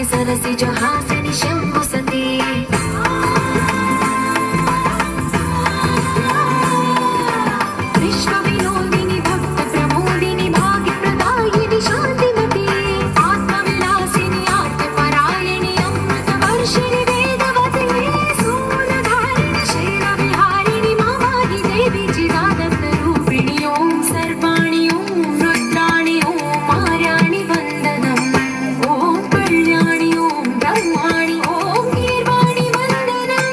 सरसिज हासिनि शम्भुसती विश्वविनोदिनि भक्त प्रमोदिनि भाग्यप्रदायिनि शान्तिमती आत्मविलासिनि आर्तपरायणि अमृतवर्षिणि वेदवती सूलधारिणि शैलविहारिणि मामाहि देवी चिदानन्दरूपिणि ॐ सर्वाणि ॐ रुद्राणि ॐ आर्याणि वन्दनम् ॐ कल्याणि ॐ ब्रह्माणि ॐ गीर्वाणि वन्दनम्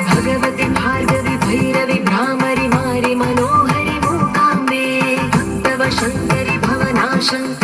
भगवति भार्गवि भैरवि भ्रामरि मारि मनोहरि मूकाम्बे भक्तव शङ्करि भवनाशङ्करि